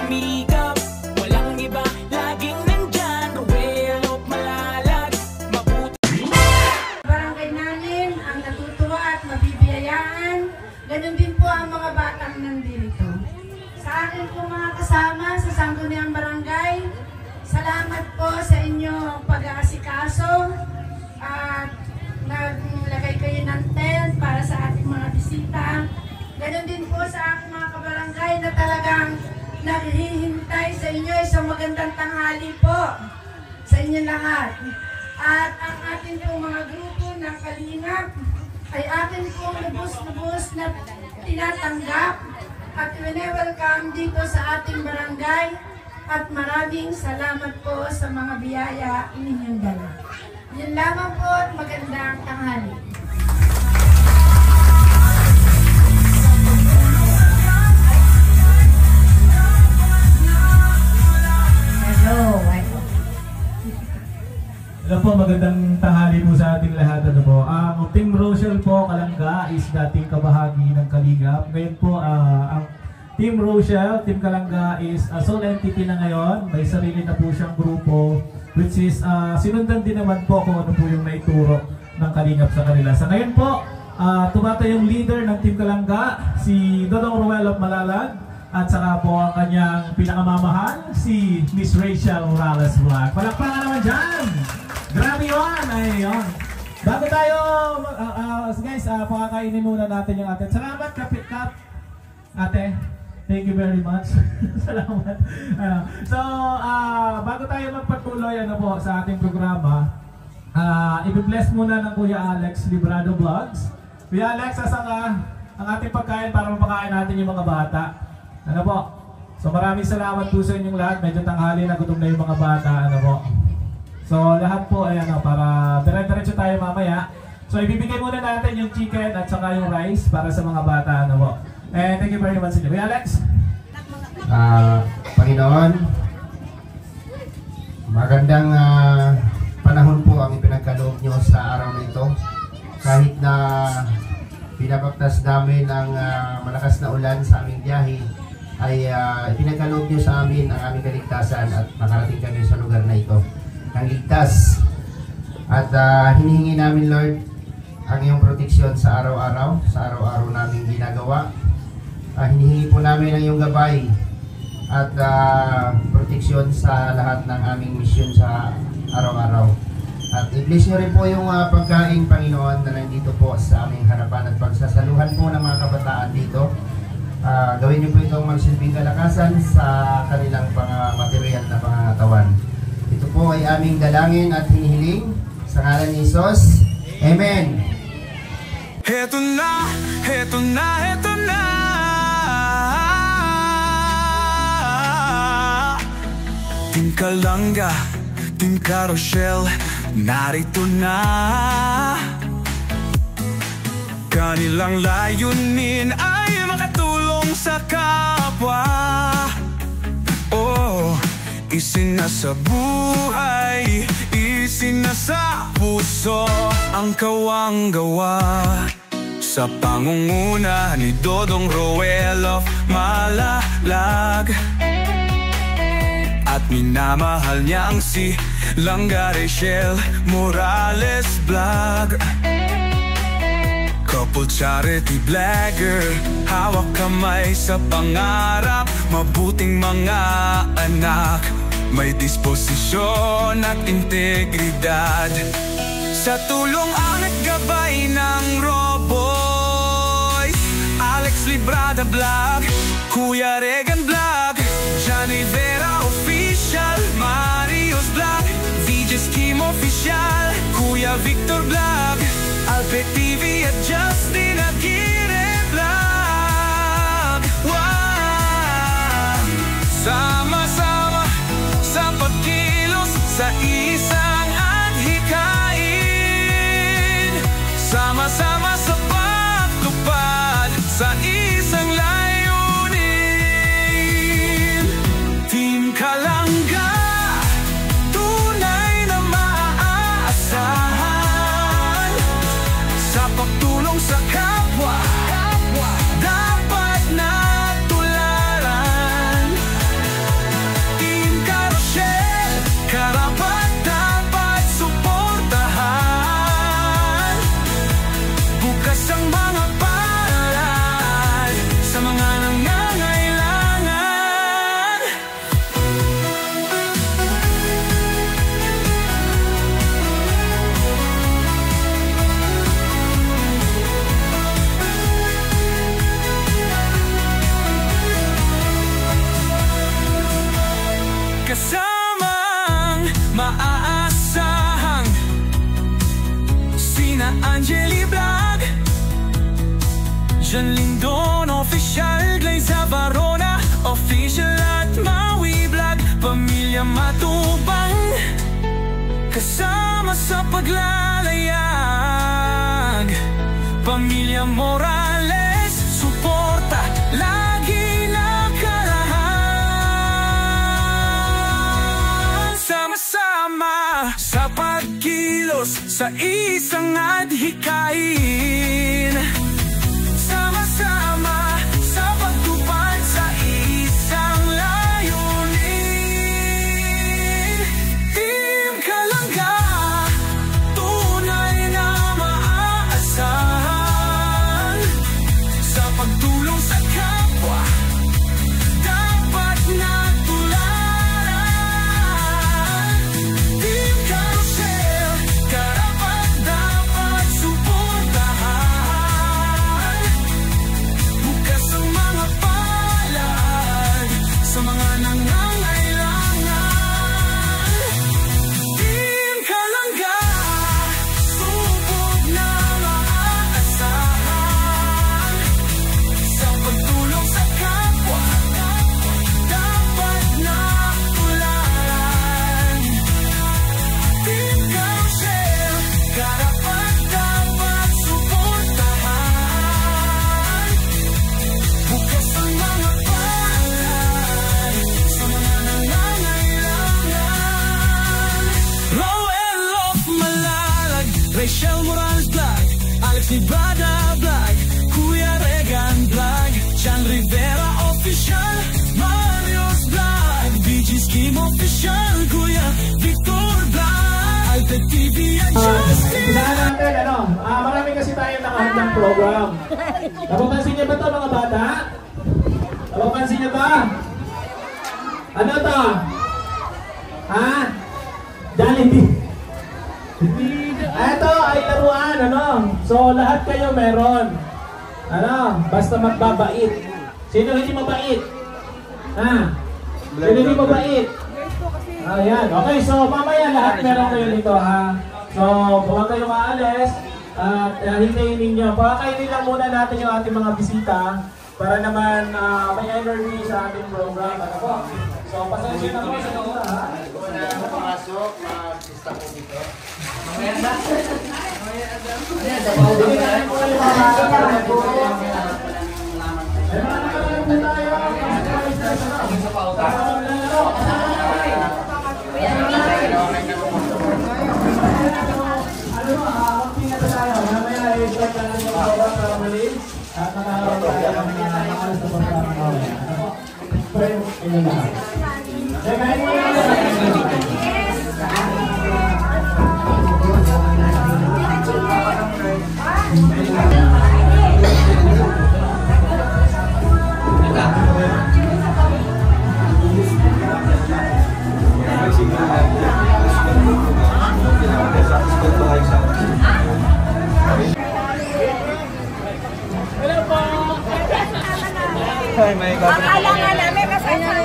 sumikap. Walang iba, laging nandyan. Roel of Malalag, mabuti. Barangay namin ang natutuwa at mabibiyayaan. Ganun din po ang mga batang nandito. Sa akin po mga kasama sa Sangguniang Barangay, salamat po sa inyong pag-aasikaso at naglagay kayo ng tent para sa ating mga bisita. Ganon din po sa aking mga kabarangay na talagang naghihintay sa inyo isang magandang tanghali po sa inyo lahat. At ang ating pong mga grupo ng Kalingap ay atin pong lubos-lubos na tinatanggap at welcome dito sa ating barangay. At maraming salamat po sa mga biyaya ninyong dala. Yun lamang po at magandang tanghali. Hello. Hello po, magandang tanghali po sa ating lahat. Ano po, ang Team Rochelle po, Kalangga is dating kabahagi ng Kalingap. Ngayon po, ang Team Rochelle, Team Kalangga is a sole entity na ngayon. May sarili na po siyang grupo, which is sinundan din naman po kung ano po yung naituro ng Kalingap sa kanila. Sa ngayon po, tumatay yung leader ng Team Kalangga, si Dodong Roel of Malalag, at saka po ang kanyang pinakamamahal, si Miss Rachel Morales Black. Palakpakan naman dyan! Grabe yun! Ay, yun. Bago tayo, guys, pakakainin muna natin yung atin. Salamat, Kapit Kap. Ate, thank you very much. Salamat. So, bago tayo magpatuloy po sa ating programa, i-bless muna ng Kuya Alex Librado Vlogs. Kuya Alex, asan ka? Ang ating pagkain para mapakain natin yung mga bata. Ano po? So, maraming salamat po sa inyong lahat. Medyo tanghali na, gutom na yung mga bata. Ano po? So, lahat po ay para dire-diretso tayo mamaya. So, ibibigay muna natin yung chicken at saka yung rice para sa mga bata. Ano po? And thank you very much. Kuya Alex? Panginoon, magandang panahon po ang ipinagkaloob nyo sa araw na ito. Kahit na pinapagtas namin ng malakas na ulan sa aming biyahe, ay ipinagkaloob nyo sa amin ang aming kaligtasan at makarating kami sa lugar na ito ng ligtas. At hinihingi namin, Lord, ang iyong proteksyon sa araw-araw, sa araw-araw namin ginagawa. Hinihingi po namin ang iyong gabay at proteksyon sa lahat ng aming misyon sa araw-araw. At i-bless nyo rin po yung pagkain, Panginoon, na nandito po sa aming harapan at pagsasaluhan po ng mga kabataan dito. Gawin nyo po itong magsilbing kalakasan sa kanilang material na pangangatawan. Ito po ay aming dalangin at hinihiling sa ngalan ni Jesus. Amen. Heto na, heto na, heto na. Team Kalangga, Team Rochelle, narito na. Kanilang layunin ay makatulong sa kapwa. Oh, isinasa buhay, isinasa puso ang kawang-gawa. Sa pangunguna ni Dodong Roel of Malalag, at minamahal niya ang si Langga Rachel Morales Vlog. Couple charity blogger, hawak kamay sa pangarap, mabuting mga anak, may disposisyon at integridad. Sa tulong ang naggabay ng Roboys, Alex Librada Vlog, Kuya Regan Vlog, Johnny Vera Official, Marios Vlog, VJ's Kim Official, Kuya Victor Vlog, Alpe TV at Justin Aguirre Vlog. Wow! Sama-sama sa pagkilos sa isang adhikain, sama-sama sa pagtupad sa isang layunin. Team Kalangga, tunay na maaasahan, sa Jan Lindon, official Glaze Avarona, official at Maui Vlog, pamilya Matubang, kasama sa paglalayag. Pamilya Morales, suporta lagi nakarahan. Sama-sama sa pagkilos sa isang adhikain. Sama-sama sa pagtupad sa isang layunin. Team Kalangga, tunay na maaasahan. Sa pagtulong sa kapwa, dapat natularan. Team Carousel, karapat-dapat suportahan. Bukas ang mga palad sa mga nangangailangan. Team Kalangga, subok na maaasahan. Sa pagtulong sa kapwa, dapat natularan. Team Carousel, karapat-dapat suportahan. Bukas ang mga palad sa mga nangangailangan. Roel of Malalag, Rachel Morales Vlog, Alex Nibrada Vlog, Kuya Regan Vlog, Jan Rivera Official, Mario's Vlog, BG Scheme Official, Kuya Victor Vlog, Alter TV at Justin. Inahan natin, marami kasi tayong nakahandang program. Napapansin niyo ba ito mga bata? Napapansin niyo ba? Ano to? Ha? Jollibee. Ito ay laruan, So lahat kayo meron. Basta magbabait. Sino hindi mabait? Ha? Sino hindi mabait? Ayan. Okay, so mamaya lahat meron kayo dito, ha? So, huwag kayo maalis at hintayin ninyo. Pakakainin lang muna natin yung ating mga bisita para naman may energy sa ating program. Ano po? So, pasensya na po sa kanila, ha? Kung na pumasok, mag-sista po dito. Akala nga namin kasama na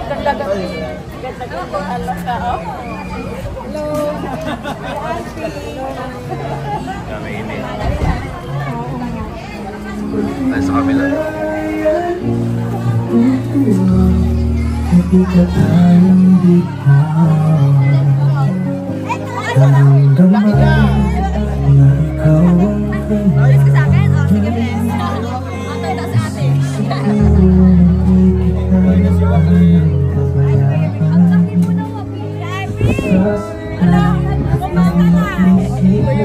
ganda-ganda. Ganda-ganda. Hello. Kami ini. Ay, sa kabila. Hindi ka tayong damdaman na ikaw ang Alis ka sa akin? O, sige, bes. Antay na si ate. Ang laki mo na wabi. Hello? Kumama nga.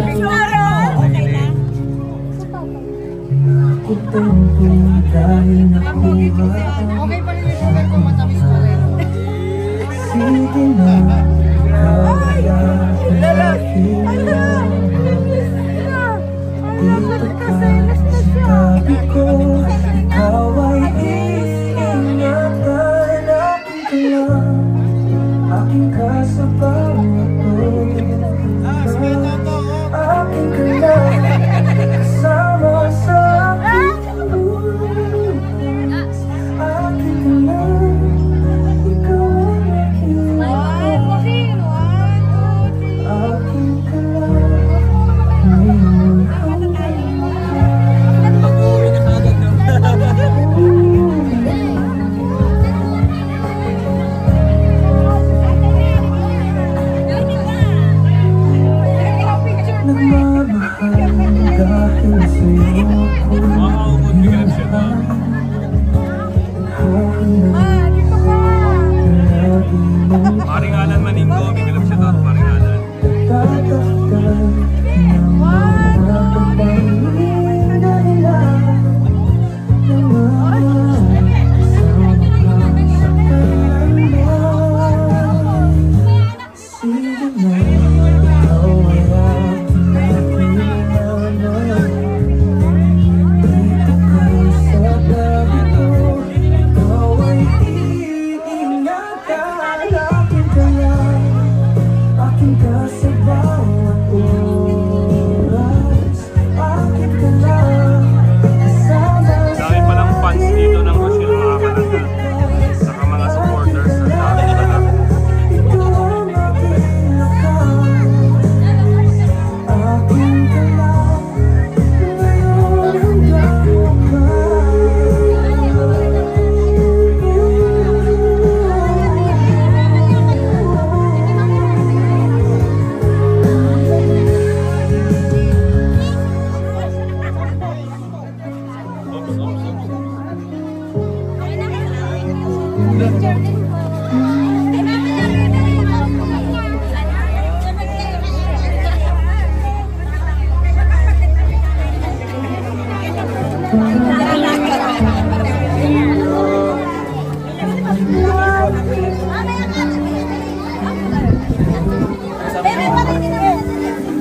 Picture! Okay na? Okay pa rin yung sugar ko, matamis pa rin. Sige na, Ay! Lalaki! dito ka, sabi ko, ikaw ay iingatan, aking ka lang, aking ka sa bawat aking ka lang, kasama sa aking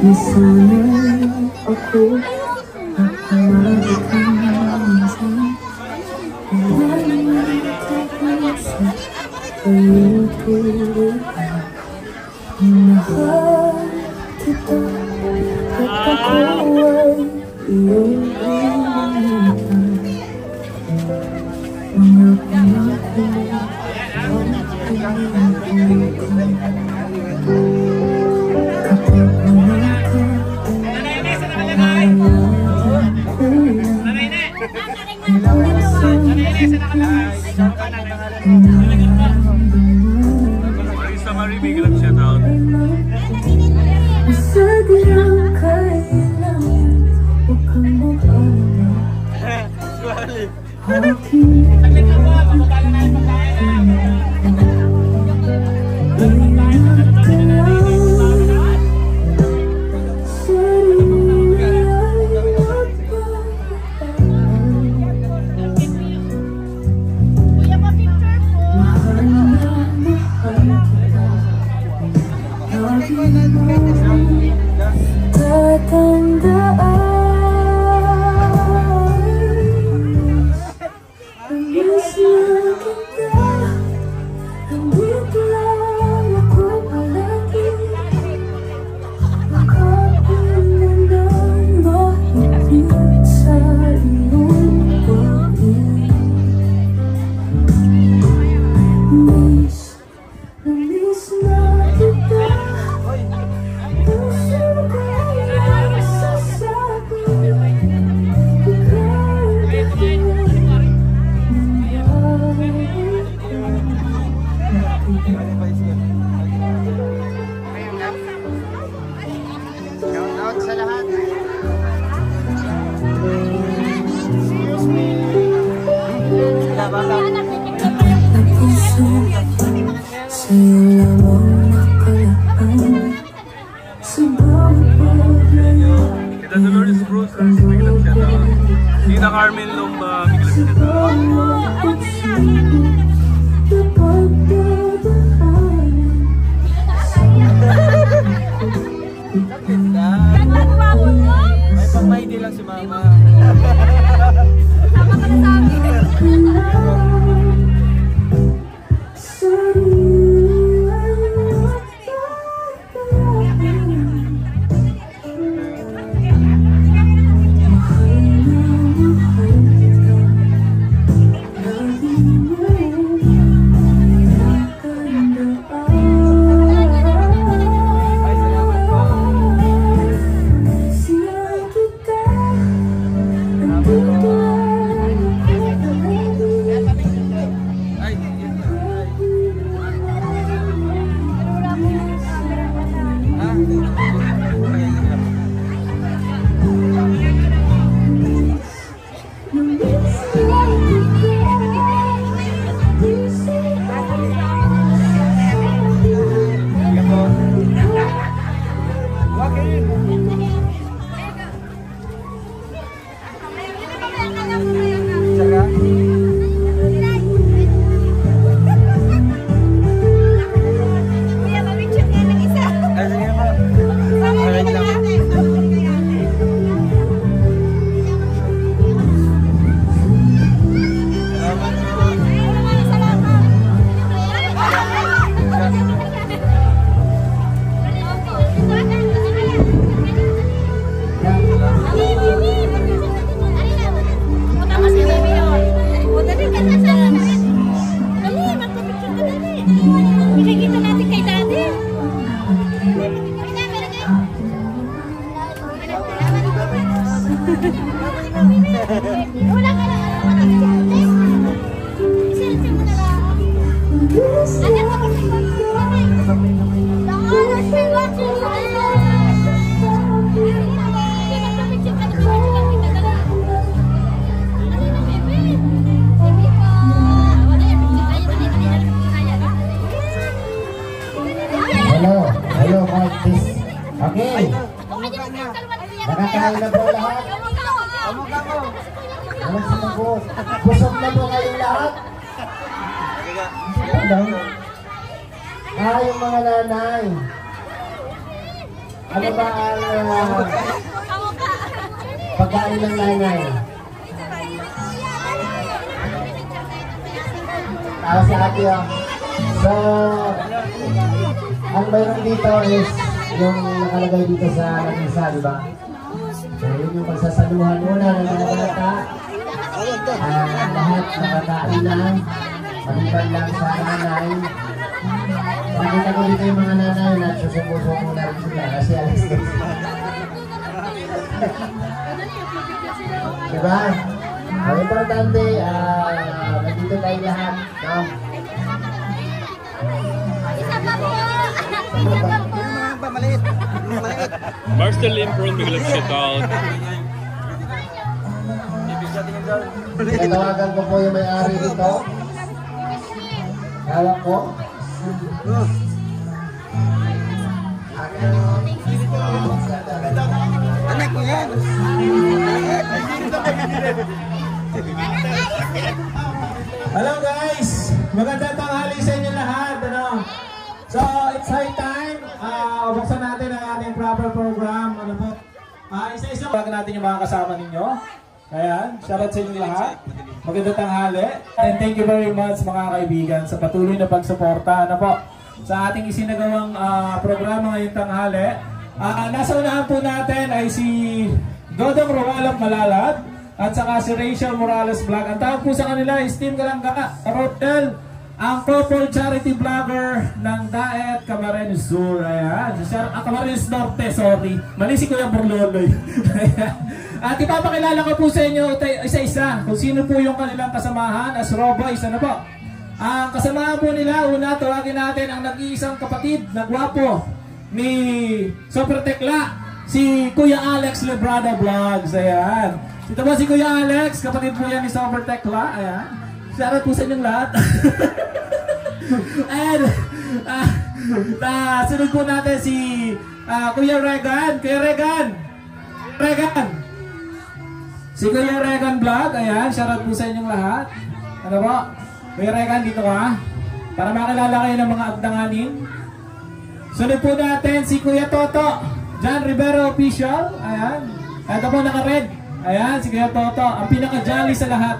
Sana'y ako at makakamisan. Walang nagkakasa sa iyong pilihan. Mahal kita at ako ay iyong initan. Mga pangako ang initan. Marisa Marie, big love shout out. Sa dirang kailangan, huwag kang mag-alala. Shoutout sa lahat. Kita Dolores Cruz, big love shout out. Tita Carmen Lumba, big love shout out. May pang-ID lang si Mama. Sama ka na sa amin. Kumain na po lahat. Walang sumagot. Busog na po kayong lahat. Yung mga nanay. Ano ba ang pagkain ng nanay? Si ate So, ang mayroon dito is yung nakalagay dito sa lamisa, di ba? So, yun yung pagsasaluhan muna ng mga bata. Lahat nakakain na. Maliban lang sa nanay. Nakita ko dito yung mga nanay na susupuso muna rin sila kasi alis na sila. Diba? Ang importante, nandito tayo lahat. No? Marcel Limpron, biglang shout out. Tatawagan ko po yung may-ari dito. Hawak ko. Anak ko yan. Hello guys! Magandang tanghali sa inyo lahat. Ano? So, it's high time. Buksan natin ang ating proper program. Ano po? Isa-isa bago natin yung mga kasama ninyo. Ayan, shoutout sa inyo lahat. Magandang tanghali. And thank you very much mga kaibigan sa patuloy na pagsuporta. Ano po? Sa ating isinagawang programa ngayong tanghali. Nasa unahan po natin ay si Dodong Roalap Malalat at saka si Rachel Morales Vlog. Ang tawag po sa kanila is Team Kalangga Karotel, ang Purple Charity Vlogger ng Daet Camarines Sur. Ayan. Camarines Norte, sorry. Mali si Kuya Borloloy. At ipapakilala ko po sa inyo isa-isa kung sino po yung kanilang kasamahan as Roboys. Ano po? Ang kasamahan po nila, una tawagin natin ang nag-iisang kapatid na gwapo ni Super Tekla, si Kuya Alex Lebrada Vlogs. Ayan. Ito po si Kuya Alex, kapatid po yan ni Super Tekla. Ayan. Shoutout po sa inyong lahat. And sunod po natin si Kuya Regan. Kuya Regan. Si Kuya Regan Vlog. Ayan. Shoutout po sa inyong lahat. Ano po? Kuya Regan, dito ka. Para makilala kayo ng mga agdanganin. Sunod po natin si Kuya Toto. John Rivero Official. Ayan. Ito po naka-red. Ayan, si Kuya Toto. Ang pinaka-jolly sa lahat.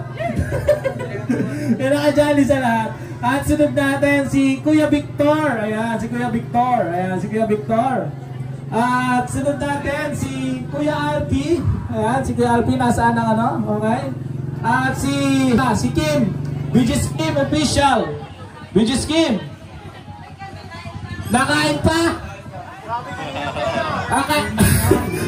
Pinaka-jolly sa lahat. At sunod natin si Kuya Victor. Ayan, si Kuya Victor. Ayan, si Kuya Victor. At sunod natin si Kuya Alpi. Ayan, si Kuya Alpi. Nasaan ang ano? Okay. At si Kim. Bridges Kim Official. Bridges Kim. Nakain pa? Okay.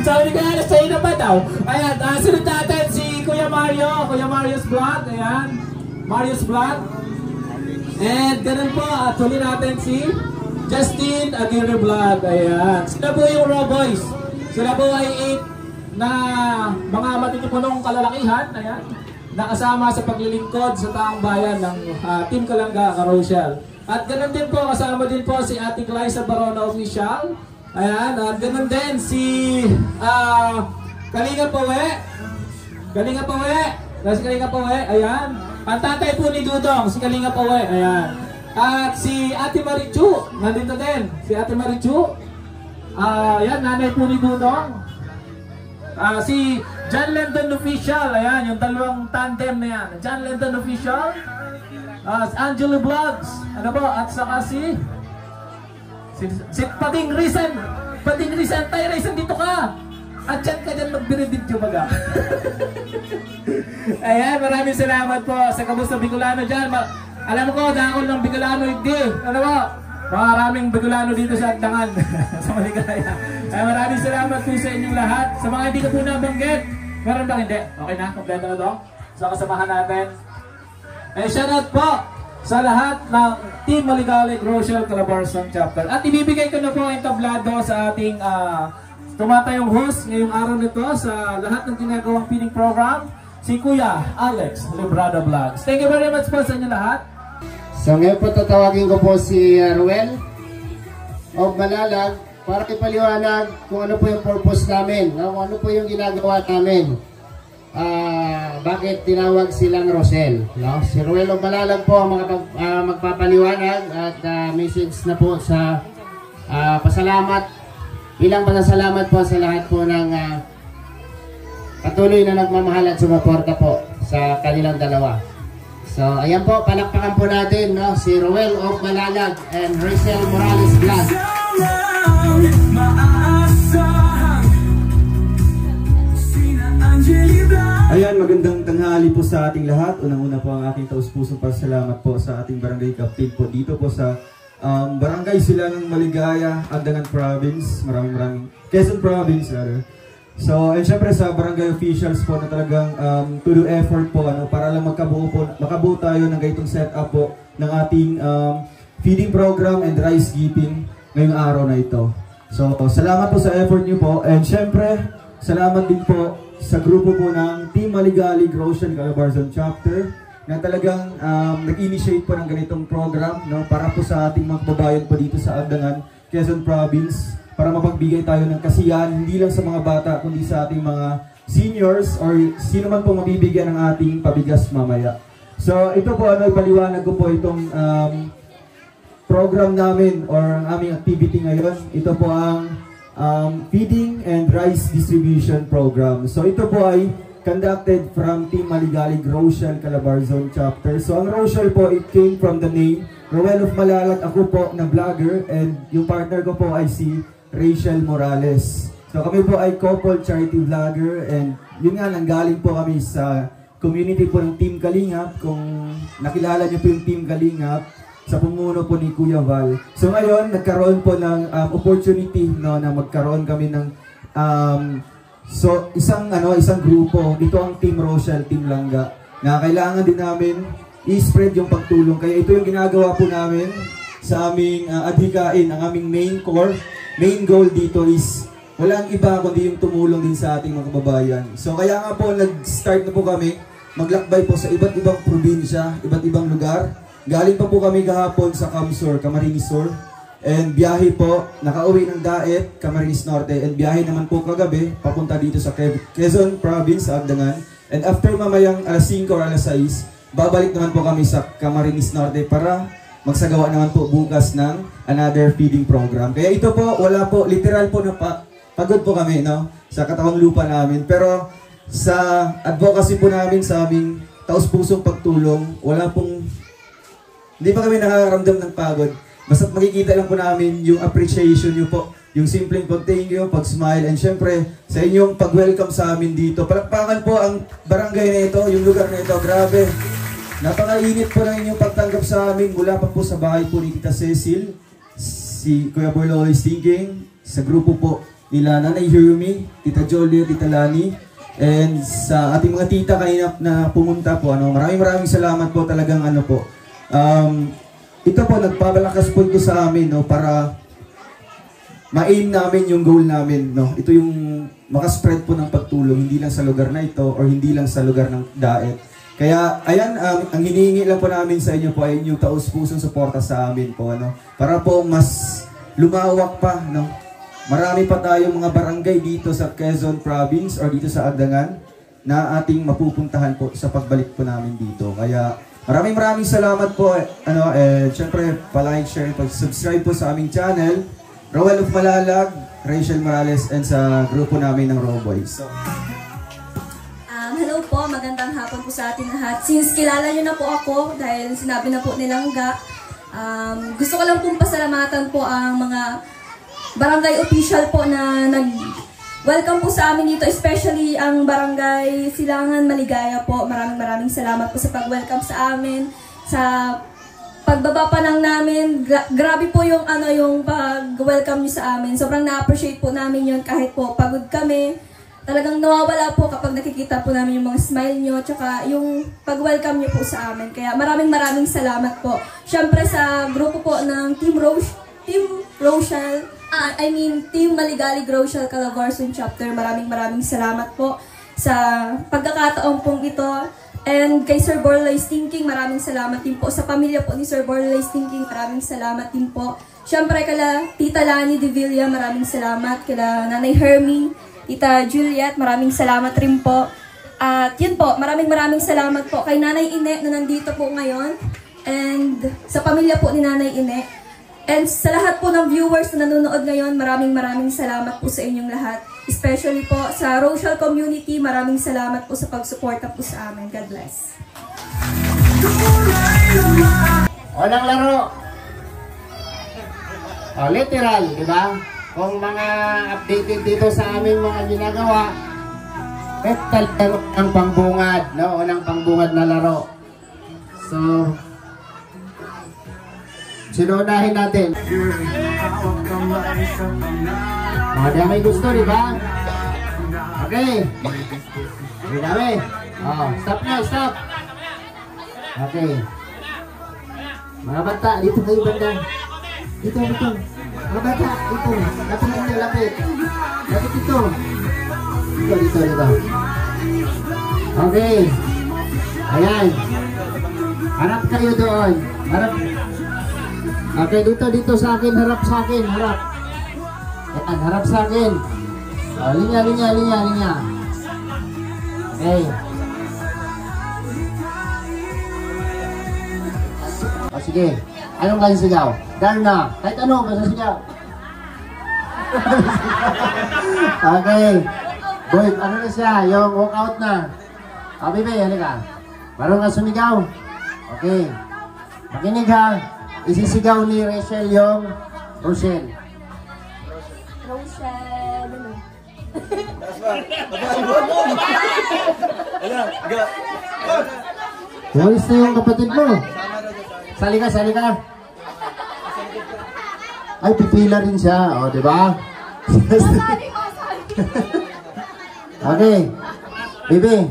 Sabi ko na sa'yo na ba daw? Ayan, sunod natin si Kuya Mario. Kuya Mario's Vlog. Ayan. Mario's Vlog. And ganun po, tuloy natin si Justin Aguirre Vlog. Ayan. Sila po yung Roboys. Sila po ay 8 na mga matitipunong kalalakihan. Ayan. Nakasama sa paglilingkod sa taong bayan ng Team Kalangga Karotel. At ganun din po, kasama din po si Ate Clysa Barona Official. Ayan, at ganun din si Kalinga Pawe. Kalinga Pawe. Si Kalinga Pawe, ayan. Ang tatay po ni Dudong, si Kalinga Pawe, ayan. At si Ate Marichu, nandito din. Si Ate Marichu. Ayan, nanay po ni Dudong. Si John Lenton Official, ayan, yung dalawang tandem na yan. John Lenton Official. Angelo Vlogs, ano po, at saka si Pating Risen. Pating Risen, tayo Risen, dito ka. At dyan ka dyan magbire-video baga. Ayan, maraming salamat po sa kamusta Bicolano dyan. Alam ko, dakol ng Bicolano hindi. Ano po? Maraming Bicolano dito sa Agdangan. Sa Maligaya. Ay, maraming salamat po sa inyong lahat. Sa mga hindi ko po nabanggit. Meron ba hindi? Okay na? Kompleto na ito? Sa kasamahan natin. Eh, shoutout po sa lahat ng Team Maligalig Rochelle Calabarzon Chapter. At ibibigay ko na po ang tablado sa ating tumatayong host ngayong araw nito sa lahat ng ginagawang feeding program, si Kuya Alex Lebrada Vlogs. Thank you very much po sa inyo lahat. So ngayon po tatawagin ko po si Ruel of Malalag para ipaliwanag kung ano po yung purpose namin, no? Kung ano po yung ginagawa namin. Bakit tinawag silang Rosel, no? Si Ruel Malalag po ang magpapaliwanag at message na po sa pasalamat, bilang pasasalamat po sa lahat po ng patuloy na nagmamahal at sumuporta po sa kanilang dalawa. So ayan po, palakpakan po natin, no? Si Ruel of Malalag and Rachel Morales Blas. Ayan, magandang tanghali po sa ating lahat. Unang-una po ang aking taus-pusong pasalamat po sa ating barangay captain po dito po sa Barangay Silangang Maligaya, Andanan Province, maraming Quezon Province rather. So, and syempre sa barangay officials po na talagang to do effort po para lang makabuo tayo ng ganitong setup po ng ating feeding program and rice giving ngayong araw na ito. So, salamat po sa effort niyo po, and syempre salamat din po sa grupo po ng Team Maligali Grocean Calabarzon Chapter na talagang nag-initiate po ng ganitong program, no, para po sa ating mga kababayan po dito sa Andanan, Quezon Province, para mapagbigay tayo ng kasiyahan hindi lang sa mga bata kundi sa ating mga seniors or sino man po mabibigyan ng ating pabigas mamaya. So ito po, ipaliwanag ko po itong program namin or ang aming activity ngayon. Ito po ang feeding and rice distribution program. So ito po ay conducted from Team Maligali Grocean Calabarzon Chapter. So ang Rochelle po, it came from the name Ruel of Malalag, ako po na vlogger, and yung partner ko po ay si Rachel Morales. So kami po ay couple charity vlogger, and yun nga, nanggaling po kami sa community po ng Team Kalingap. Kung nakilala niyo po yung Team Kalingap, sa pumuno po ni Kuya Val. So ngayon, nagkaroon po ng opportunity, no, na magkaroon kami ng isang grupo. Ito ang Team Rochelle, Team Langga, na kailangan din namin i-spread yung pagtulong. Kaya ito yung ginagawa po namin sa aming adhikain. Ang aming main goal dito is walang iba kundi yung tumulong din sa ating mga kababayan. So kaya nga po, nag-start na po kami maglakbay po sa iba't ibang probinsya, iba't ibang lugar. Galing pa po kami kahapon sa Camsor, Camarines Sur, and biyahe po, nakauwi ng Daet, Camarines Norte, and biyahe naman po kagabi papunta dito sa Quezon Province, sa Agdangan. And after mamayang alas 5 or alas 6, babalik naman po kami sa Camarines Norte para magsagawa naman po bukas ng another feeding program. Kaya ito po, wala po, literal po na pagod po kami, no, sa katawang lupa namin. Pero sa advocacy po namin, sa aming taus-pusong pagtulong, hindi pa kami nakakaramdam ng pagod. Basta makikita lang po namin yung appreciation nyo po, yung simpleng pag-thank you, pag-smile, and syempre sa inyong pag-welcome sa amin dito. Palakpakan po ang barangay na ito, yung lugar na ito, grabe. Napakainit po ng inyong pagtanggap sa amin mula pa po sa bahay po ni Tita Cecil, si Kuya Boy Always Thinking, sa grupo po nila Nanay Hirumi, Tita Jolie, Tita Lani, and sa ating mga tita kanina na pumunta po. Maraming salamat po talagang po. Ito po, nagpapalakas po ito sa amin, no, para ma-aim namin yung goal namin, no. Ito yung makaspread po ng pagtulong, hindi lang sa lugar na ito or hindi lang sa lugar ng Daet. Kaya ayan, ang hinihingi lang po namin sa inyo po ay yung taus-pusong suporta sa amin po, para po mas lumawak pa, no. Marami pa tayong mga barangay dito sa Quezon Province or dito sa Agdangan na ating mapupuntahan po sa pagbalik po namin dito. Kaya maraming salamat po, syempre pa-like, share, pag-subscribe po sa aming channel, Ruel of Malalag, Rachel Morales, and sa grupo namin ng Roboys. So, hello po, magandang hapon po sa ating lahat. Since kilala nyo na po ako, dahil sinabi na po nilang gusto ko lang pong pasalamatan po ang mga barangay official po na welcome po sa amin dito, especially ang Barangay Silangan Maligaya po. Maraming salamat po sa pag-welcome sa amin. Sa pagbaba pa lang namin, grabe po yung yung pag-welcome niyo sa amin. Sobrang na-appreciate po namin yun kahit po pagod kami. Talagang nawawala po kapag nakikita po namin yung mga smile nyo, tsaka yung pag-welcome nyo po sa amin. Kaya maraming salamat po. Siyempre sa grupo po ng Team Rochelle, Team Maligali Grocean Calabarzon Chapter, maraming salamat po sa pagkakataon pong ito. And kay Sir Borlais Thinking, maraming salamat din po. Sa pamilya po ni Sir Borlais Thinking, maraming salamat din po. Siyempre kala Tita Lani de Villa, maraming salamat. Kala Nanay Hermie, Tita Juliet, maraming salamat rin po. At yun po, maraming salamat po kay Nanay Ine na nandito po ngayon. And sa pamilya po ni Nanay Ine. And sa lahat po ng viewers na nanonood ngayon, maraming salamat po sa inyong lahat. Especially po sa Rochelle community, maraming salamat po sa pagsuporta po sa amin. God bless. Walang laro. Literal, di ba? Kung mga updated dito sa aming mga ginagawa, laro ng pangbungad, no? Unang pangbungad na laro. So, sinunahin natin. May gusto, di ba? Okay. Dami. Stop na, stop. Okay. Mga bata, dito kayo banda. Dito. Mga bata, dito. Lapit. Lapit dito. Dito. Okay. Ayan. Harap kayo doon. Harap. Okay, dito sa akin, harap sa akin, harap. Ayan, harap sa akin. Linya. Okay. Sige. Anong kasi sigaw? Darna. Kahit ano, basta sigaw. Okay. Boy, ano na siya? Yung walkout na. Bibi, halika. Marunong ka sumigaw? Okay. Makinig ha. Isisigaw ni Rachel yung Rochelle. Walis na yung kapatid mo. Sali ka. Ay, pipila rin siya. O, diba? Okay. Bibi,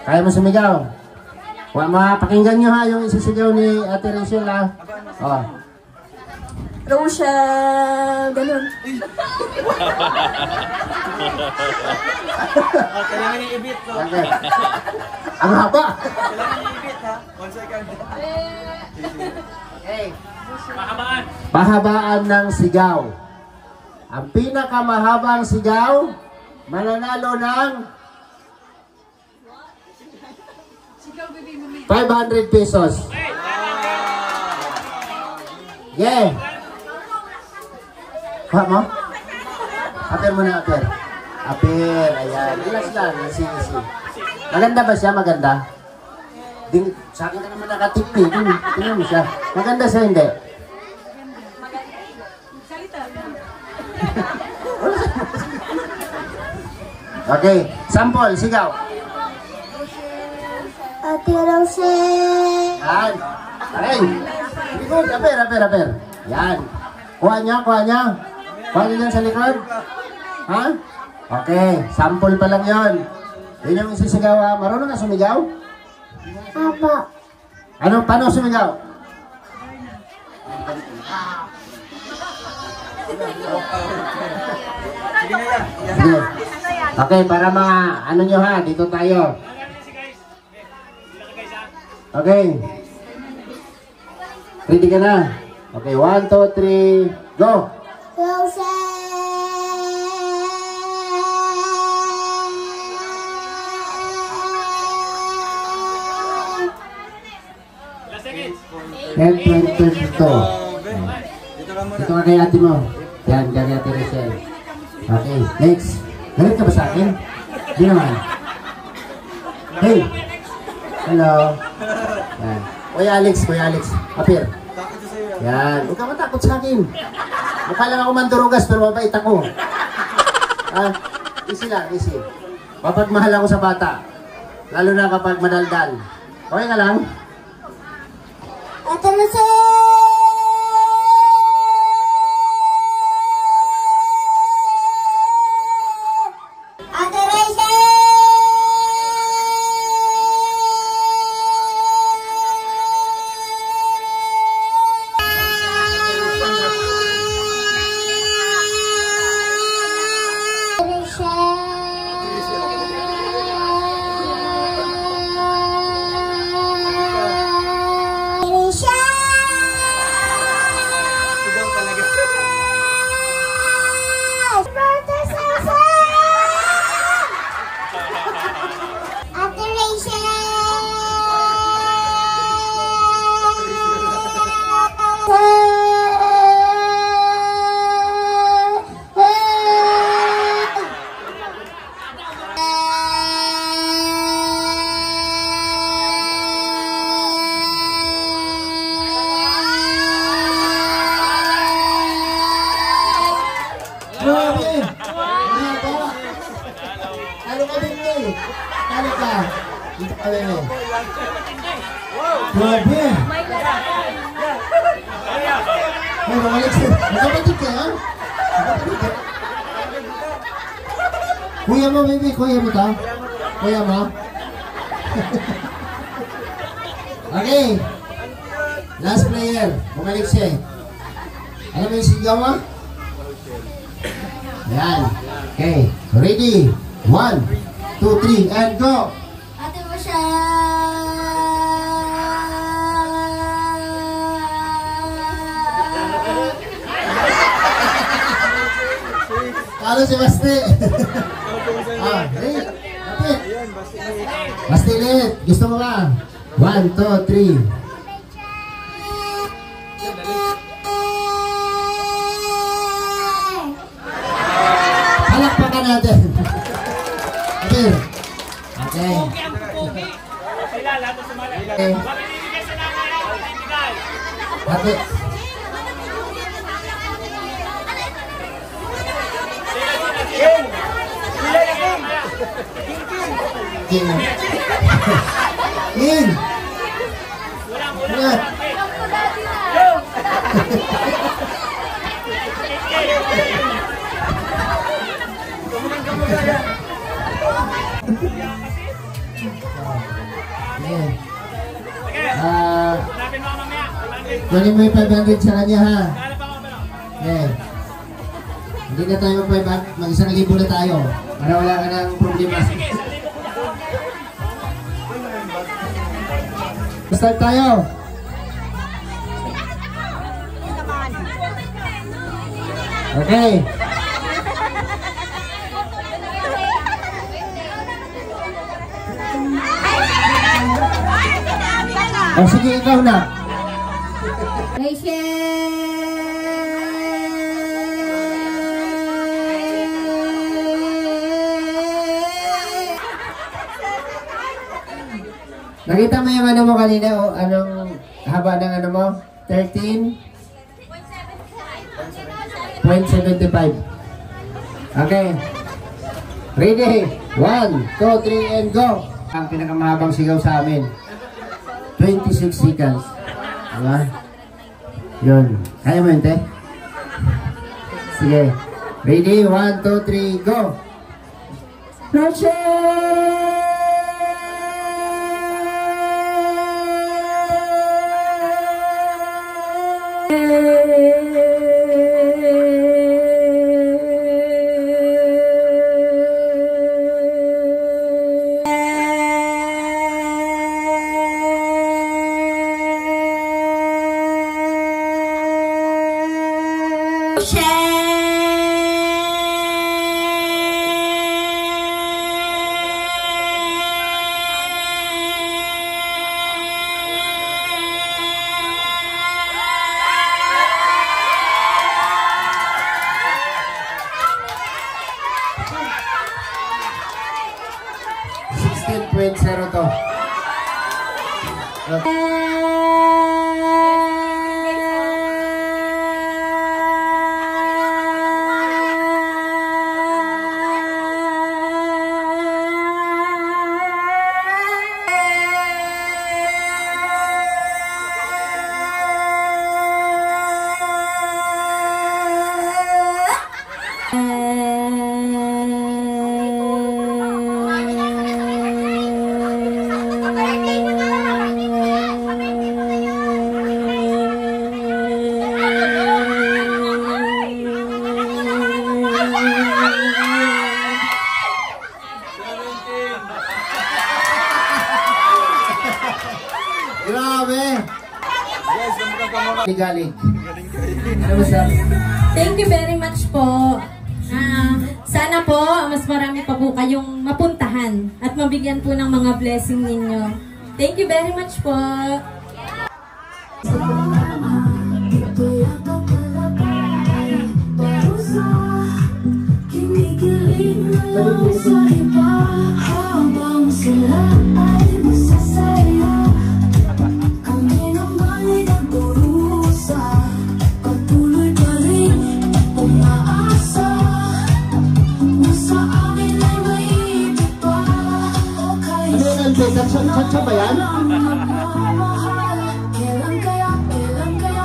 kaya mo sumigaw? Pakinggan nyo ha yung isisigaw ni Ate Rachel ha. Rochelle, ganun. Kailangan i-ibit to. Okay. Ang haba. Kailangan i-ibit ha. 1 second. Okay. Mahabaan. Pahabaan ng sigaw. Ang pinakamahabang sigaw, mananalo ng 500 pesos. Yeah. Ha mo? Aper mo na, aper. Ayan. Relax lang. Easy. Maganda ba siya? Maganda? Sa akin ka naman nakatip eh. Tingnan mo siya. Maganda siya, hindi? Okay. Sample, sigaw. Ate Rochelle. Yan. Aray. Likod. Aper. Yan. Kuha niya. Kuha niya sa likod. Ha? Okay. Sample pa lang yun. Yun yung isisigaw ha. Marunong ka sumigaw? Apa. Paano sumigaw? Sige. Okay, para mga nyo ha. Dito tayo. Okay. Ready ka na? Okay, 1, 2, 3, go! Rochelle. 10, 20, 22. Dito ka kay ate mo. Yan, kay ate Rachel. Okay, next. Galit ka ba sa akin? Di naman. Hey! Hello. Yan. Kuya Alex. Apir. Yan. Huwag ka matakot sa akin. Mukha lang ako mandurugas pero mabait ako. Easy lang, easy. Mapagmahal ako sa bata. Lalo na kapag madaldal. Okay ka lang? Ate Rochelle. Kali ka. Dito ka rin. Grabe. Ay, mamalik siya. Magkapatid ka, ha? Magkapatid ka. Kuya mo, baby. Kuya mo ta. Kuya mo. Okay. Last player. Bumalik siya. Alam mo yung sigaw mo? Ayan. Okay. Ready? 1, 2, 3, and go! Ate Rochelle! Kalo si Basti. Hey, lapit. Basti ulit. Gusto mo ba? 1, 2, 3. Palakpakan natin. Okay. Okay. Okay. Okay. King. King. Ingat. Kunin mo yung 500 sa kanya, ha? Okay. Hindi na tayo mag-1,000 na tayo para wala ka ng problema. Start tayo. Okay. O sige, ikaw na. Nakita mo yung ano mo kanina o anong haba ng ano mo? 13.75. Okay. Ready? 1, 2, 3, and go! Ang pinakamahabang sigaw sa amin. 26 seconds. Diba? Yun. Kaya mo yun, te? Sige. Ready? 1, 2, 3, go! Rochelle! to. Grabe! Galing. Thank you very much po. Sana po, mas marami pa po kayong mapuntahan at mabigyan po ng mga blessing ninyo. Thank you very much po.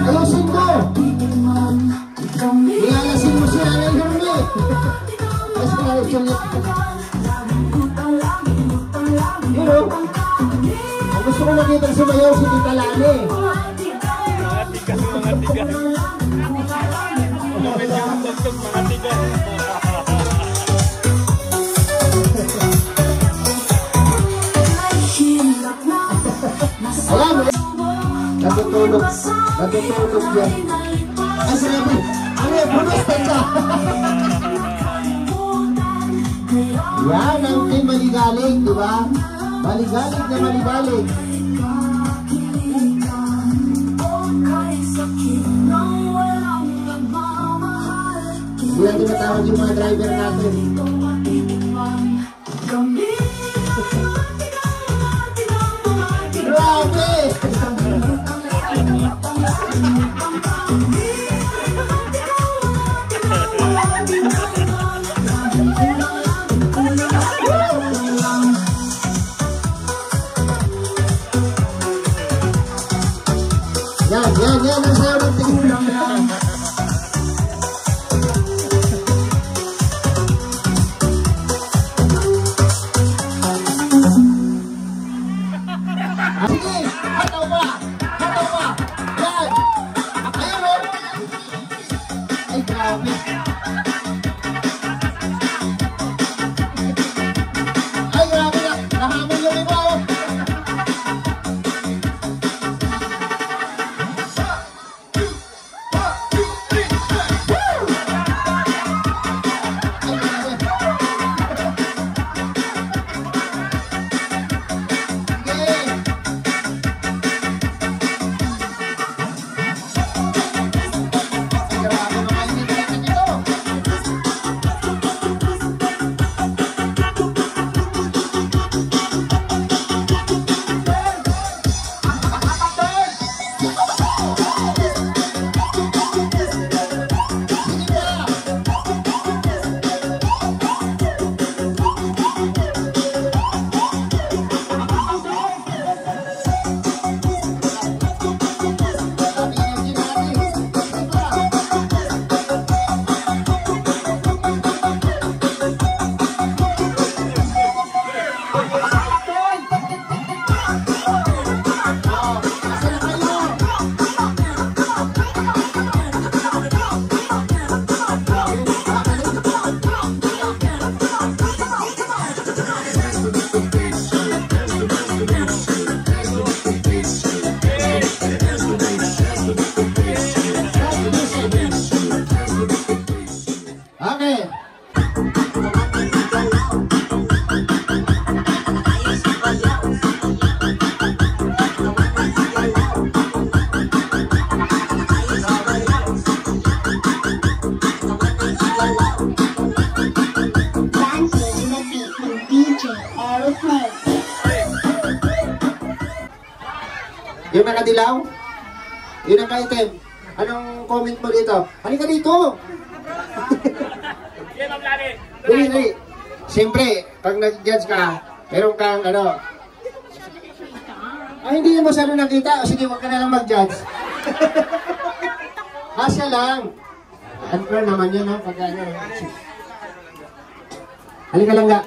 Ayusin mo! Ilalasin mo si Anay Hermit! Mas maayos yung lip. Yun o. Ang gusto ko nakita sumayaw si Tita Lani. Mga tigas, mga tigas. Lumit yung tugtog, mga tigas. Alam mo, natutulog yan. Ay, sinabi, ano yung bumastan ka? Yan ang team Maligalig, di ba? Maligalig na maligalig. Yan din matawag yung mga driver natin. Grabe! Yan ang sayo ng tingin. Sige, hataw ba? Yan! Ayun o! Ay, grabe! Ay, grabe na! Nahamon yung iba o! Yung nakadilaw? Yun ang ka-item. Anong comment mo dito? Halika dito! Dili. Siyempre, pag nag-judge ka, meron kang ano. Ay, hindi mo sana nakita. O sige, huwag ka na lang mag-judge. Asya lang. Unfair naman yun, no? Pag ano. Halika lang nga.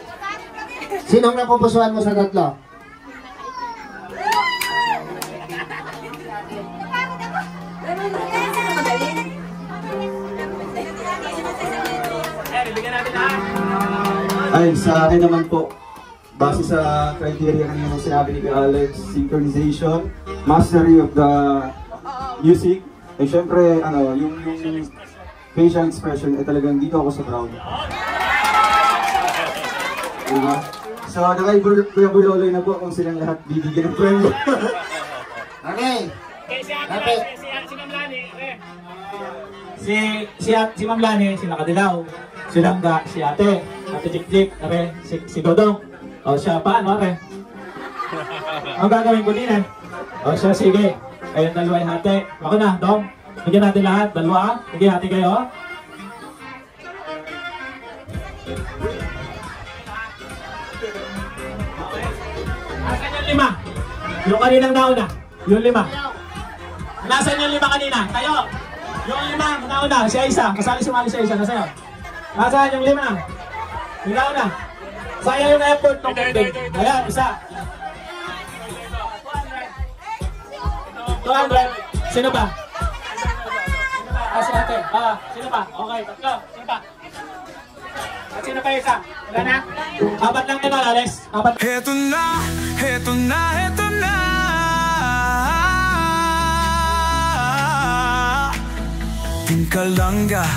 Sinong napupusuan mo sa tatlo? Ay, sa akin naman po, base sa criteria kanina ng sinabi ni Alex, synchronization, mastery of the music, ay syempre, ano, yung facial expression ay talagang dito ako sa ground. Diba? So, nakay Kuya Buloloy na po kung silang lahat bibigyan ng premyo. Okay. Si Ma'am Lani, si Nakadilaw, si Langga, si Ate Jik-Jik, si Dodong. O siya, paano, are? Ang gagawin ko din eh. O siya, sige. Kayong dalawa ay hati. Ako na, Dong. Bigyan natin lahat. Dalawa. Sige, hati kayo. Asan yung 5? Yung kaninang nauna. Yung 5. Nasaan yung 5 kanina? Kayo! Yung 5, nauna, siya isa. Kasali-sumali siya isa. Nasa'yo? Nasaan yung 5? Ikaw na. Sayang yung effort ng content. Ayan, isa. 200. Sino pa? Si ate. Sino pa? Okay, 3. Sino pa? At sino pa isa? Wala na? 4 lang yun, Alex. 4. Heto na, heto na, heto na. Team Kalanga,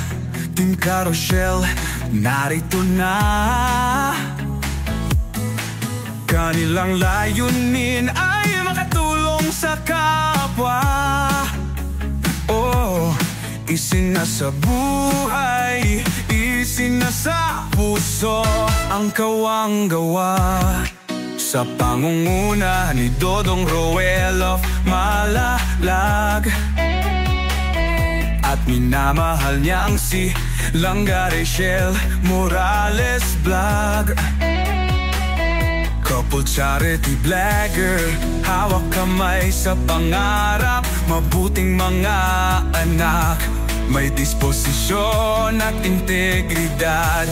Team Carousel, narito na. Kanilang layunin ay makatulong sa kapwa. Oh, isinasa buhay, isinasa puso ang kawang-gawa. Sa pangunguna ni Dodong Roel of Malalag, at minamahal niya ang si Langga Rachel Morales Vlog. Couple charity blogger, hawak kamay sa pangarap, mabuting mga anak, may disposisyon at integridad.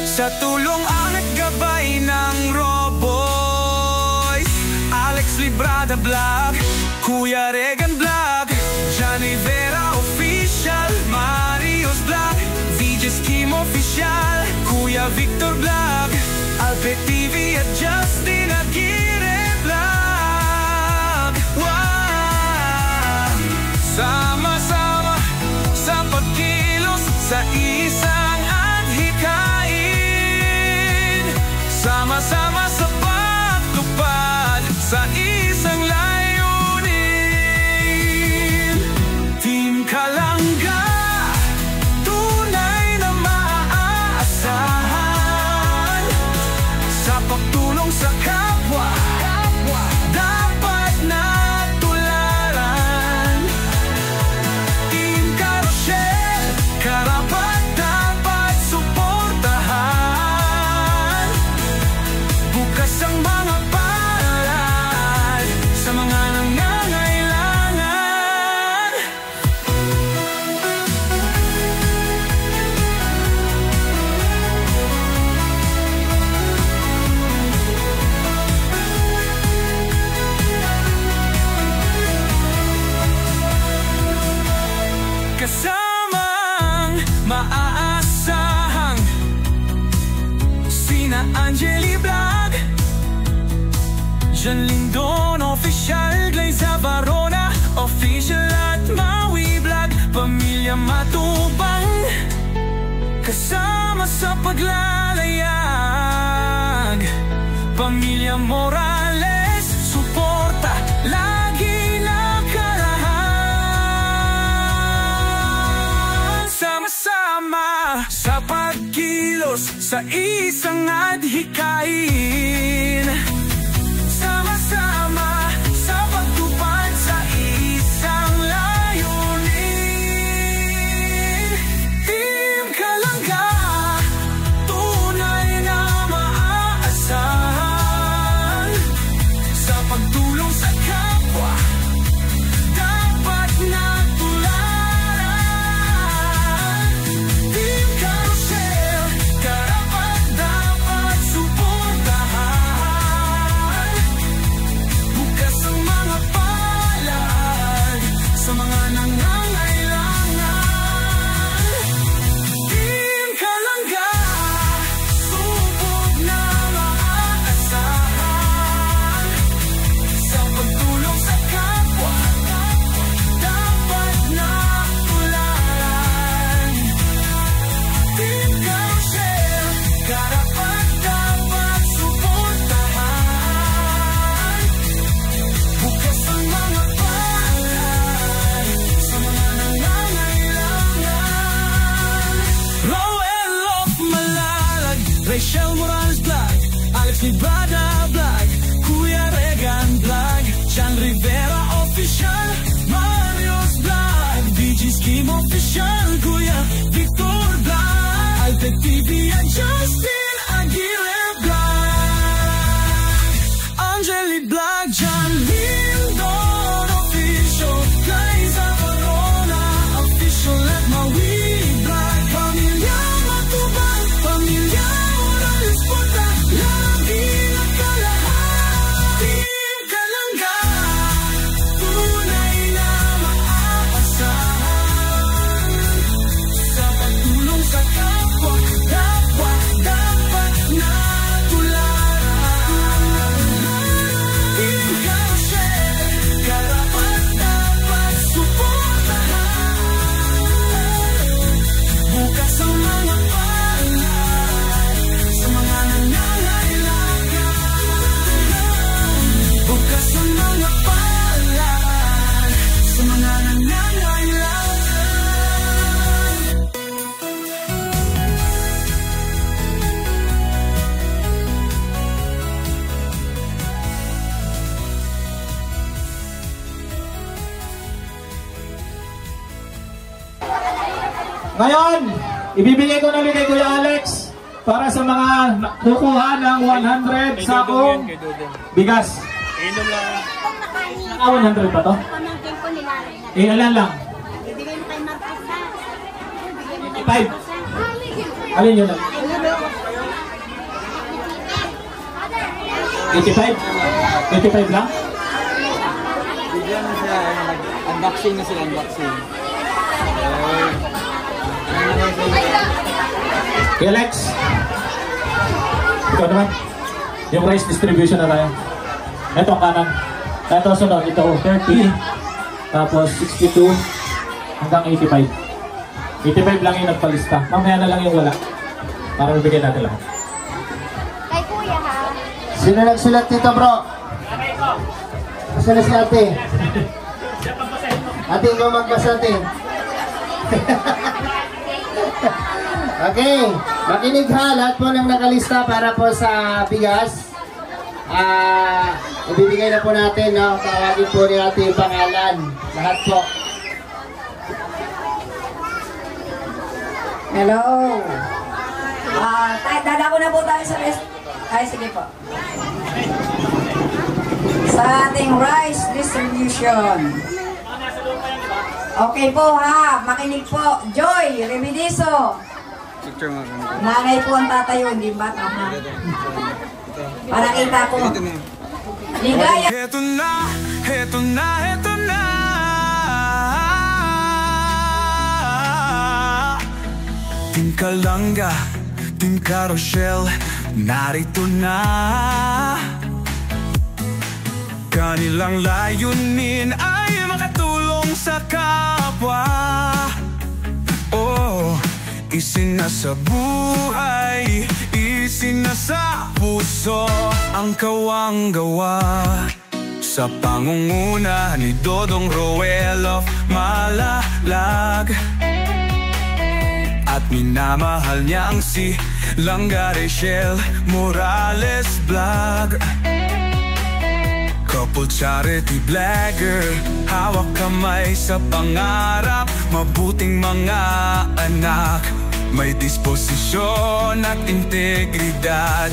Sa tulong ang naggabay ng Roboys, Alex Librada Vlog, Kuya Regan Vlog, Johnny Vera Official, Marios Vlog, VJ's Kim Official, Kuya Victor Vlog, Alpe TV at Justin Aguirre Vlog. Wow! Sama-sama sa pagkilos sa isang adhikain, sama-sama sa pagtupad sa isang layunin. Team Kalanga, tunay na maaasahan sa pagtulong sa kapwa, dapat na tularan. Team Carousel, karapat dapat suportahan. Bukas ang mga palad sa mga nangangailangan. Kasamang maaasahang sina Angeli Vlog, Jan Lindon Official, Glaze Varona Official at Maui Vlog, Pamilya Matubang, kasama sa paglalayag, Pamilya Morales, suporta lagi nakarahan. Sama-sama sa pagkilos sa isang adhikain, sama-sama sa pagtupad sa isang layunin. Team Kalanga, tunay na maaasahan sa pagtulong sa kapwa, dapat na tularan. Team Carousel, karapat dapat suportahan. Bukas ang mga palad sa mga nangangailangan. Team Kalanga, subok na maaasahan sa pagtulong sa kapwa, dapat na tularan. Team Carousel, karapat dapat suportahan. Bukas ang mga palad sa mga Ngayon, ibibigay ko na rin kay Kuya Alex para sa mga kukuha ng 100 sakong bigas. 100 pa to? Ilan lang? 85. Alin yun lang? 85? 85 lang? Bigyan na siya, unboxing na sila, unboxing. Alex, ikaw naman. Yung rice distribution na tayo. Ito ang kanan. Ito sunod. Ito 30. Tapos 62 hanggang 85. 85 lang yung nagpalista. Mamaya na lang yung wala. Para mabigyan natin lahat. Kay kuya ha. Sino nagsulat dito, bro? Sino si ate? Ate, ikaw magbasa, ate. Okay, makinig ha, lahat po ng nakalista para po sa bigas. Ibibigay na po natin, no? Tawagin po ni ate yung pangalan. Lahat po. Hello. Dadako na po tayo sa rest. Ay, sige po. Sa ating rice distribution. Okay po ha, makinig po. Joy, Remidiso. Nanay po ang tatayo, hindi ba? Tama. Para kita po. Ligaya. Heto na, heto na, heto na. Team Kalanga, Team Carousel, narito na. Kanilang layunin ay makatulong sa kapwa. Oh, isinasa buhay, isinasa puso ang kawang-gawa. Sa pangunguna ni Dodong Roel of Malalag, at minamahal niya ang si Langga Rachel Morales Vlog. Couple charity blogger, hawak kamay sa pangarap, mabuting mga anak, may disposisyon at integridad.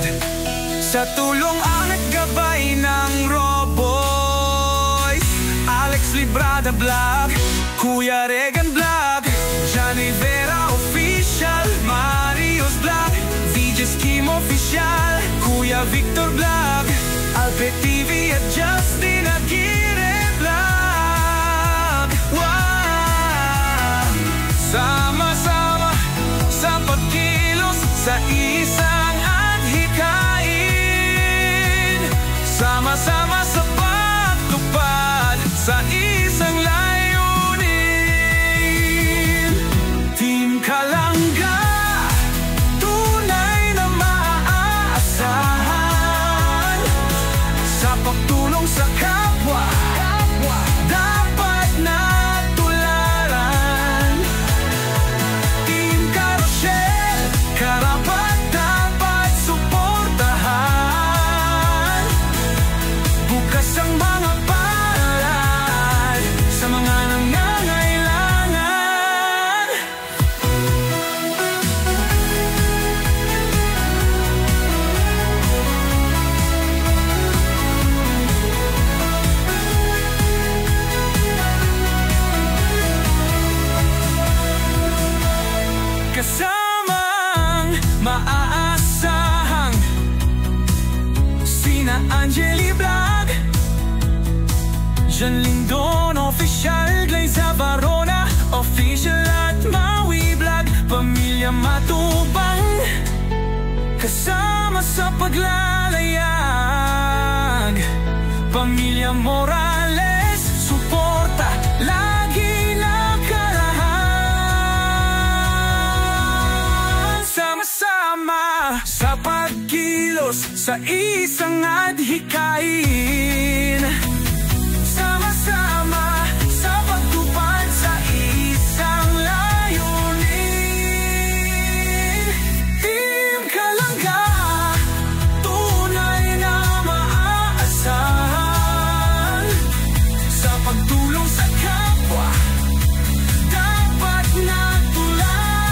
Sa tulong at gabay ng Roboy, Alex Librada Vlog, Kuya Regan Vlog, Johnny Vera Official, Marios Vlog, VJ's Kim Official, Kuya Victor Vlog, Albert TV at Justin Aguirre Vlog. Wow! Sama-sama sa pagkilos sa isang adhikain, sama-sama sa pagtupad sa isang layunin. Team Kalanga, tunay na maaasahan sa pagtulong sa kapwa, dapat na tularan. Team Carousel, karapat dapat suportahan. Bukas ang mga palad sa mga nangangailangan. Kasamang maaasahang sina Angeli Vlog, Jan Lindon Official, Glaze Varona Official at Maui Vlog, Pamilya Matubang, kasama sa paglalayag, Pamilya Morales, suporta lagi nakarahan. Sama-sama sa pagkilos sa isang adhikain, sama-sama sa pagtupad sa isang layunin. Team Kalanga, tunay na maaasahan sa pagtulong sa kapwa, dapat na tularan.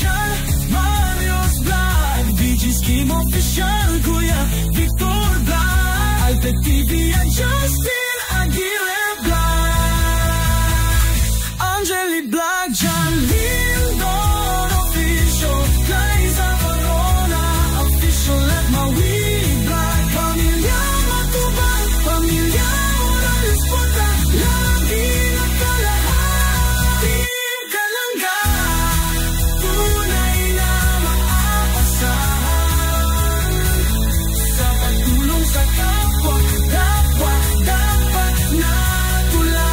Official, Mario's Vlog, VG's Kim Official, Kuya Victor Vlog, Alpet TV at Justin Aguirre Vlog, Angeli Vlog, John Lindon Official, Liza Corona Official at Maui Vlog, Pamilya Matubang, Pamilya Morales Punta, lagi nagkalahat, Team Kalangga, tunay na maasahan, sa pagtulong sa kapwa, dapat natularan.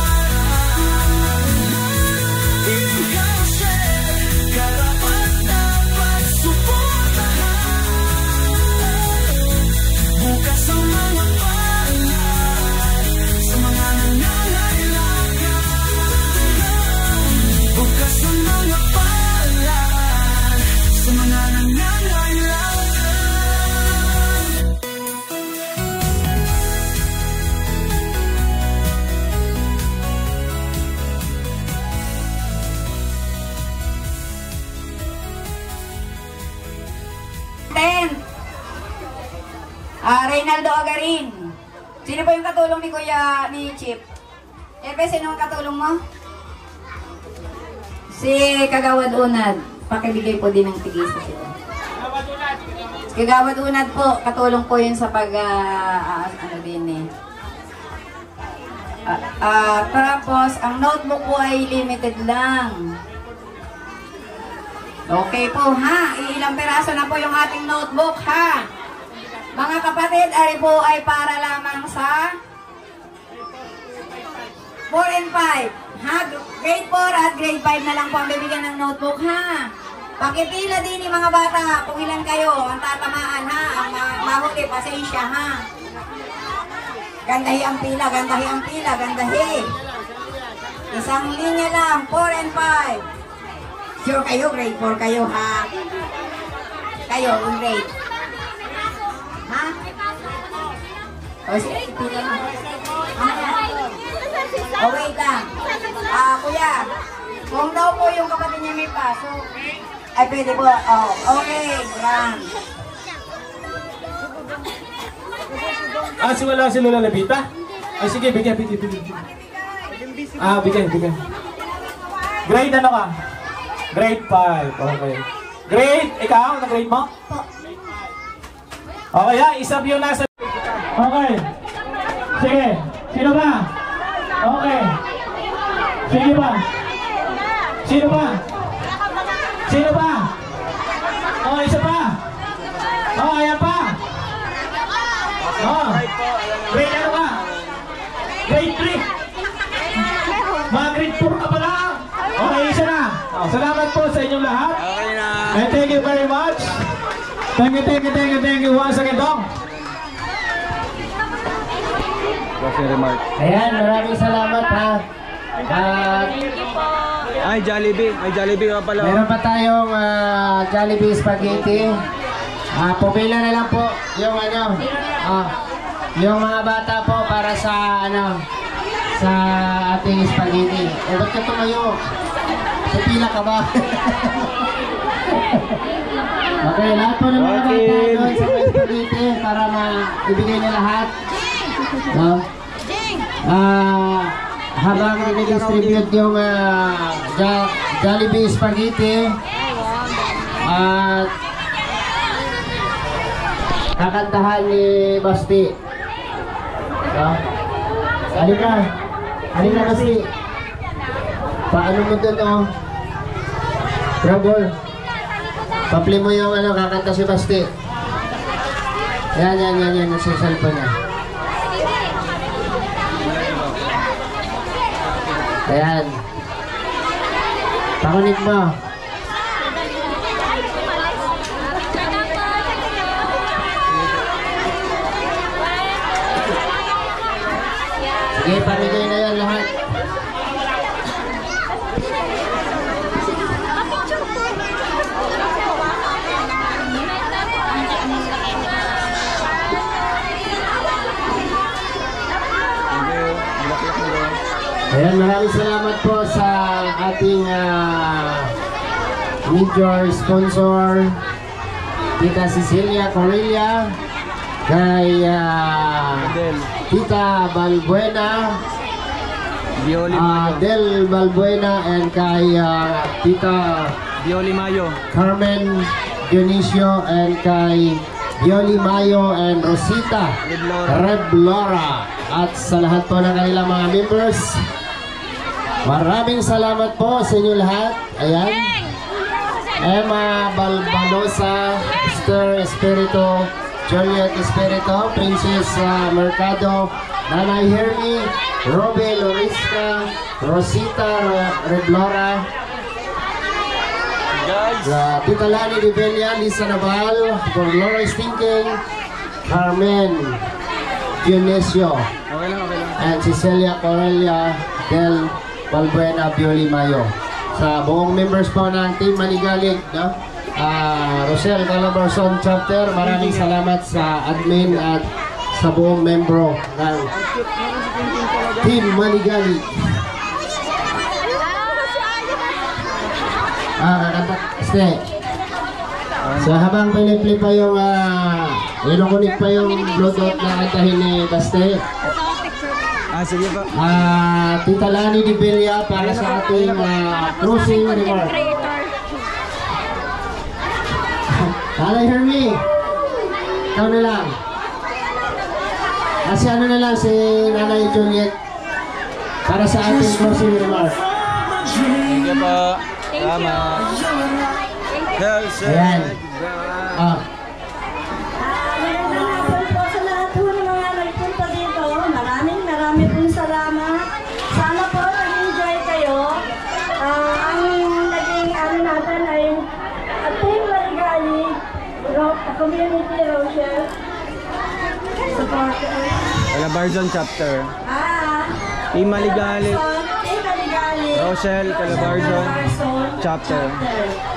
Team Rochelle, karapat dapat suportahan, bukas ang mga palad sa mga nangangailangan, bukas ang mga palad sa mga nangangailangan. Reynaldo Agarin. Sino po yung katulong ni Kuya ni Chip? Epe, sino ang katulong mo? Si Kagawad Unad. Pakibigay po din ng tigis sa sila. Kagawad Unad po, katulong po yun sa pag ano din eh. Tapos, ang notebook po ay limited lang. Okay po ha, ilang peraso na po yung ating notebook ha. Mga kapatid, ari po ay para lamang sa 4 and 5. Ha? Grade 4 at grade 5 na lang po ang bibigyan ng notebook ha. Pakipila din ni mga bata kung ilan kayo ang tatamaan ha. Ang mahuli, pasensya ha. Gandahi ang pila, gandahi ang pila, gandahi. Isang linya lang, 4 and 5. Sure kayo, grade 4 kayo ha. Kayo, yung grade. Ha? O, sige, pila mo. O, wait lang. Kuya, kung daw po yung kapatid niya may pasok, ay pwede po. Oh, okay, grand. Wala si Lola Labita? Ay, sige, bigyan. Bigyan. Grade ano ka? Grade 5. Okay. Grade, ikaw? Ano grade mo? Okay, isab yun nasa... Okay. Sige. Sino ba? Okay. Sige ba? Sino ba? Sino ba? Oh, isa pa. Oh, ayan pa. Oh. Grade ano ka? Grade 3. Mga grade 4 ka pala. Okay, isa na. Oh, salamat po sa inyong lahat. Okay na. And thank you very much. Thank you once again, Dong. Ayan, maraming salamat ha. Ay, Jollibee. May Jollibee ka pala. Meron pa tayong Jollibee Spaghetti. Pumila na lang po yung ano. Yung mga bata po para sa ano, sa ating spaghetti. Ba't ka tumayo? Sa pila ka ba? Okay, lahat po ng mga bata doon sa spaghetti para maibigay na lahat. No? Habang i-distribute yung Jollibee Spaghetti at kakantahan ni Basti. So, halika Basti. Paano mo doon oh? Trouble. Papli mo yung ano, kakanta si Basti. Yan, nasa cellphone niya. Ayan. Pakunin mo. Sige, pamigay na yan lahat. Ayan, maraming salamat po sa ating major sponsor, Tita Cecilia Correlia, kay Tita Balbuena, Del Balbuena, and kay Tita Bioli Mayo, Carmen Dionisio, and kay Bioli Mayo and Rosita Reblora, at sa lahat po ng kanilang mga members. Maraming salamat po sa inyo lahat. Ayan, Emma Balbanosa, Esther Espirito, Juliet Espirito, Princess Mercado, Nanay Hermi, Robe Lorisca, Rosita Reblora, Tita Lani Di Belia, Lisa Naval, Glora Stinking, Carmen Dionisio, and Cecilia Correlia Del Balbuena Bioli Mayo. Sa buong members po ng Team Manigalig, no? Rosel Calabarzon Chapter, maraming salamat sa admin at sa buong membro ng Team Manigalig. So habang pinipli pa yung inukunik pa yung Bluetooth na kantahin ni Baste, sige pa. Tita Lani Di Belia para sa ating closing remark. Nanay Hermi, ikaw na lang. Kasi ano na lang si Nanay Juliet para sa ating closing remark. Sige pa. Tama. Ayan. Magandang hapon po sa lahat po ng mga nagpunta dito. Marami pong salamat. Sana po nag-enjoy kayo. Ang naging natin ay Team Manigalig Community Rochelle Supporter. Calabarzon Chapter. Team Manigalig Rochelle Calabarzon Chapter.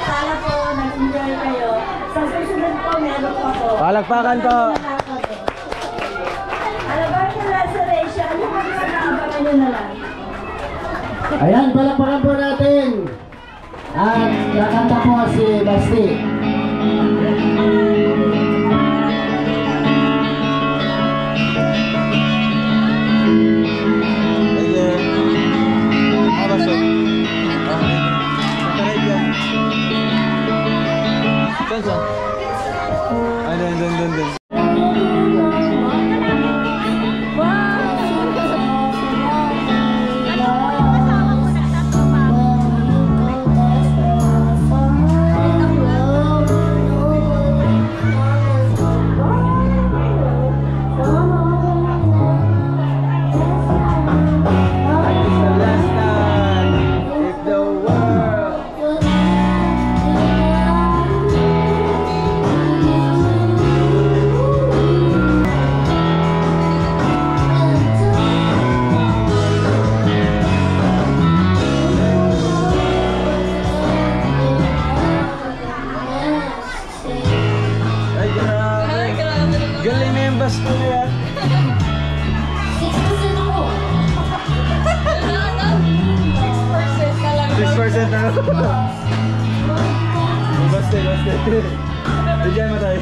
Sana po nag-enjoy kayo. Sa susunod po meron pa po. Palakpakan po. Calabarzon Restoration, yung mag-aabangan nyo na lang. Ayan, palakpakan po natin. At kakanta po si Basti. Dun. Galing na yung basto niya. 6% na lang. Baste. Bigyan mo tayo.